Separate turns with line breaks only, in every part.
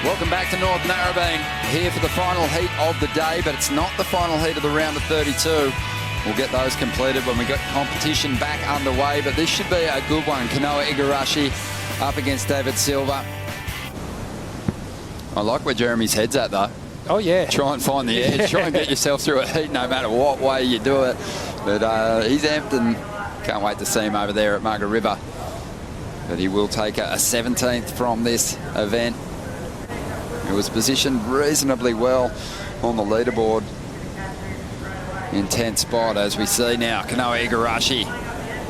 Welcome back to North Narrabeen, here for the final heat of the day, but it's not the final heat of the round of 32. We'll get those completed when we get competition back underway, but this should be a good one. Kanoa Igarashi up against Deivid Silva. I like where Jeremy's head's at, though.
Oh, yeah.
Try and find the edge. Try and get yourself through a heat no matter what way you do it. But he's amped and can't wait to see him over there at Margaret River. But he will take a 17th from this event. He was positioned reasonably well on the leaderboard. In 10th spot, as we see now, Kanoa Igarashi.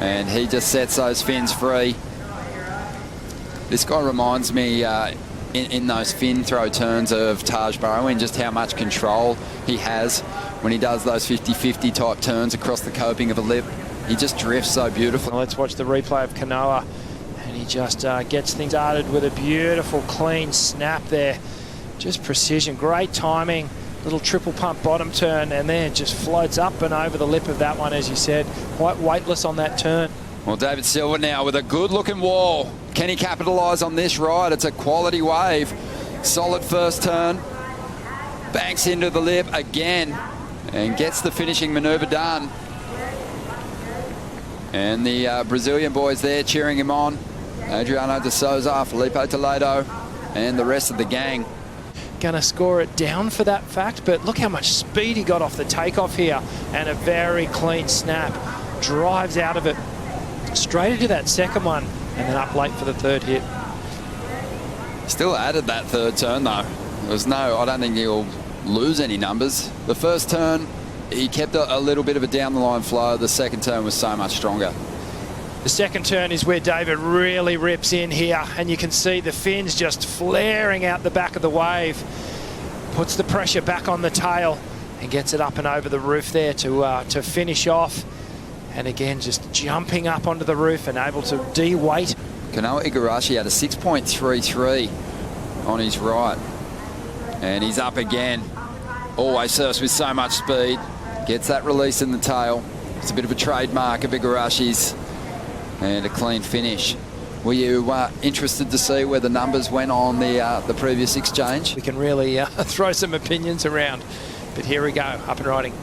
And he just sets those fins free. This guy reminds me in those fin throw turns of Taj Burrow, just how much control he has when he does those 50-50 type turns across the coping of a lip. He just drifts so beautifully.
Well, let's watch the replay of Kanoa. And he just gets things started with a beautiful, clean snap there. Just precision, great timing, little triple pump bottom turn, and then just floats up and over the lip of that one, as you said. Quite weightless on that turn.
Well, Deivid Silva now with a good-looking wall. Can he capitalise on this ride? It's a quality wave. Solid first turn. Banks into the lip again and gets the finishing manoeuvre done. And the Brazilian boys there cheering him on. Adriano de Souza, Felipe Toledo, and the rest of the gang.
Going to score it down for that fact, but look how much speed he got off the takeoff here, and a very clean snap. Drives out of it straight into that second one, and then up late for the third hit.
Still added that third turn though. I don't think he'll lose any numbers. The first turn, he kept a little bit of a down the line flow. The second turn was so much stronger.
The second turn is where Deivid really rips in here, and you can see the fins just flaring out the back of the wave. Puts the pressure back on the tail and gets it up and over the roof there to finish off. And again, just jumping up onto the roof and able to de-weight.
Kanoa Igarashi had a 6.33 on his right. And he's up again. Always surfs with so much speed. Gets that release in the tail. It's a bit of a trademark of Igarashi's. And a clean finish. Were you interested to see where the numbers went on the previous exchange?
We can really throw some opinions around. But here we go, up and riding.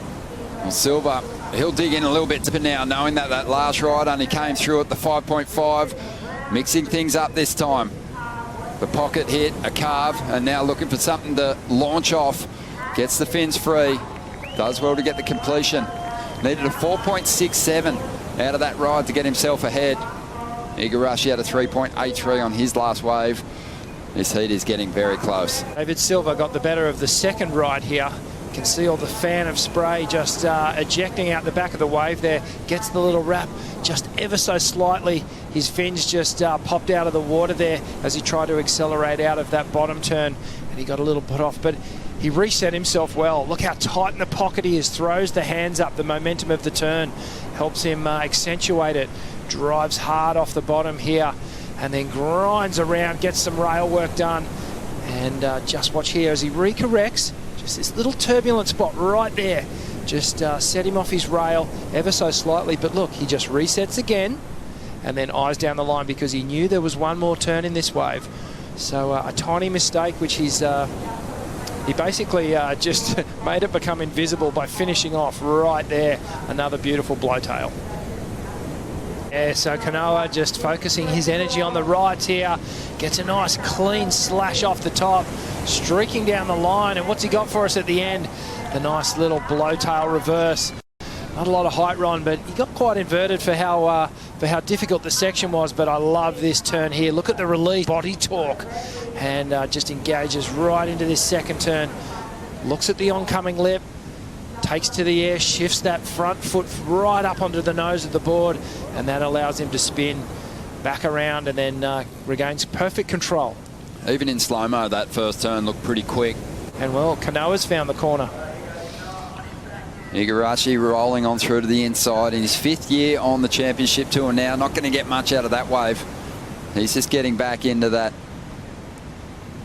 Well, Silva, he'll dig in a little bit now, knowing that that last ride only came through at the 5.5. Mixing things up this time. The pocket hit, a carve, and now looking for something to launch off. Gets the fins free. Does well to get the completion. Needed a 4.67 out of that ride to get himself ahead. Igarashi had a 3.83 on his last wave. This heat is getting very close.
Deivid Silva got the better of the second ride here. You can see all the fan of spray just ejecting out the back of the wave there. Gets the little wrap just ever so slightly. His fins just popped out of the water there as he tried to accelerate out of that bottom turn, and he got a little put off, but he reset himself well. Look how tight in the pocket he is. Throws the hands up. The momentum of the turn helps him accentuate it. Drives hard off the bottom here and then grinds around, gets some rail work done. And just watch here as he recorrects. Just this little turbulent spot right there. Just set him off his rail ever so slightly. But look, he just resets again and then eyes down the line because he knew there was one more turn in this wave. So a tiny mistake, which he basically just made it become invisible by finishing off right there. Another beautiful blowtail. Yeah, so Kanoa just focusing his energy on the rights here. Gets a nice clean slash off the top. Streaking down the line. And what's he got for us at the end? The nice little blowtail reverse. Not a lot of height, Ron, but he got quite inverted for how difficult the section was. But I love this turn here. Look at the release, body torque. And just engages right into this second turn. Looks at the oncoming lip. Takes to the air, shifts that front foot right up onto the nose of the board, and that allows him to spin back around and then regains perfect control.
Even in slow-mo, that first turn looked pretty quick.
And well, Kanoa's found the corner.
Igarashi rolling on through to the inside in his 5th year on the championship tour now. Not going to get much out of that wave. He's just getting back into that.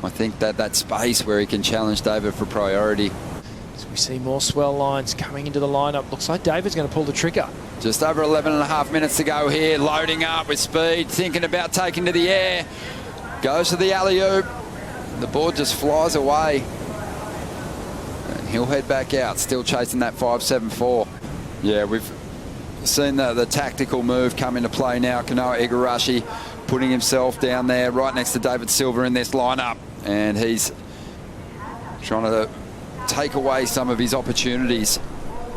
I think that space where he can challenge Deivid for priority.
So we see more swell lines coming into the lineup. Looks like Deivid's going to pull the trigger.
Just over 11.5 minutes to go here. Loading up with speed, thinking about taking to the air. Goes to the alley-oop. the board just flies away. And he'll head back out, still chasing that 5.74. Yeah, we've seen the tactical move come into play now. Kanoa Igarashi putting himself down there right next to Deivid Silva in this lineup. And he's trying to take away some of his opportunities.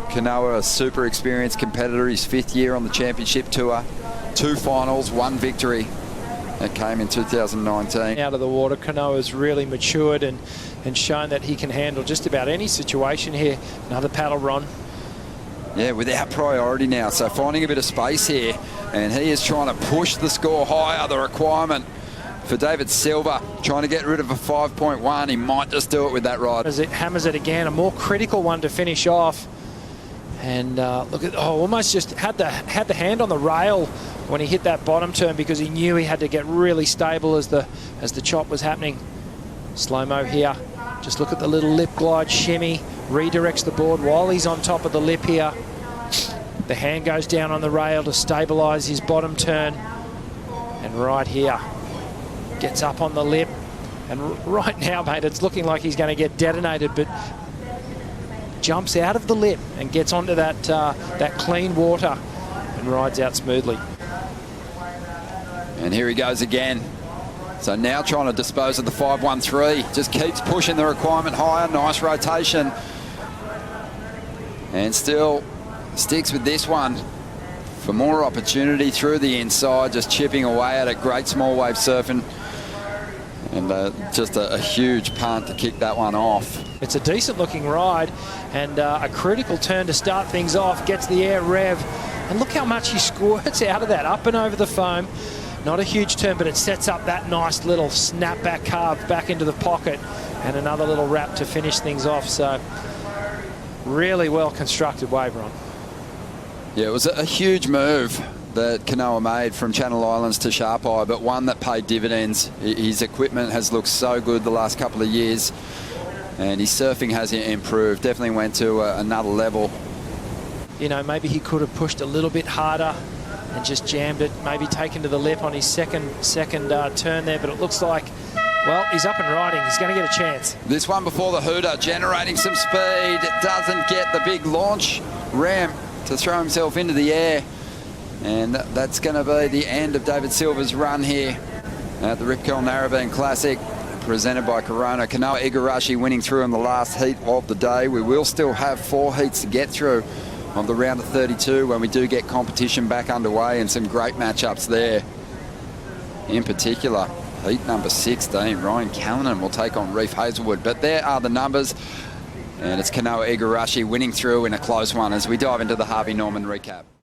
Kanoa, a super experienced competitor, his 5th year on the championship tour. 2 finals, 1 victory. That came in 2019.
Out of the water, Kanoa's really matured and shown that he can handle just about any situation here. Another paddle, Ron.
Yeah, without priority now. So finding a bit of space here. And he is trying to push the score higher. The requirement for Deivid Silva, trying to get rid of a 5.1. He might just do it with that ride.
As it hammers it again, a more critical one to finish off. And look at, almost just had the hand on the rail when he hit that bottom turn, because he knew he had to get really stable as the chop was happening. Slow-mo here. Just look at the little lip glide shimmy. Redirects the board while he's on top of the lip here. The hand goes down on the rail to stabilise his bottom turn. And right here, gets up on the lip. And right now, mate, it's looking like he's going to get detonated, but jumps out of the lip and gets onto that clean water and rides out smoothly.
And here he goes again. So now trying to dispose of the 5.13. Just keeps pushing the requirement higher. Nice rotation. And still sticks with this one for more opportunity through the inside, just chipping away at it. Great small wave surfing. And just a huge punt to kick that one off.
It's a decent looking ride and a critical turn to start things off. Gets the air rev. And look how much he squirts out of that, up and over the foam. Not a huge turn, but it sets up that nice little snapback carve back into the pocket. And another little wrap to finish things off. So really well constructed wave run.
Yeah, it was a huge move that Kanoa made from Channel Islands to Sharp Eye, but one that paid dividends. His equipment has looked so good the last couple of years, and his surfing has improved. Definitely went to another level.
You know, maybe he could have pushed a little bit harder and just jammed it, maybe taken to the lip on his second turn there, but it looks like, well, he's up and riding. He's going to get a chance.
This one before the hooter, generating some speed. Doesn't get the big launch ramp to throw himself into the air. And that's going to be the end of Deivid Silva's run here at the Rip Curl Narrabeen Classic, presented by Corona. Kanoa Igarashi winning through in the last heat of the day. We will still have 4 heats to get through of the round of 32 when we do get competition back underway, and some great matchups there. In particular, heat number 16, Ryan Callanan will take on Reef Hazelwood. But there are the numbers, and it's Kanoa Igarashi winning through in a close one as we dive into the Harvey Norman recap.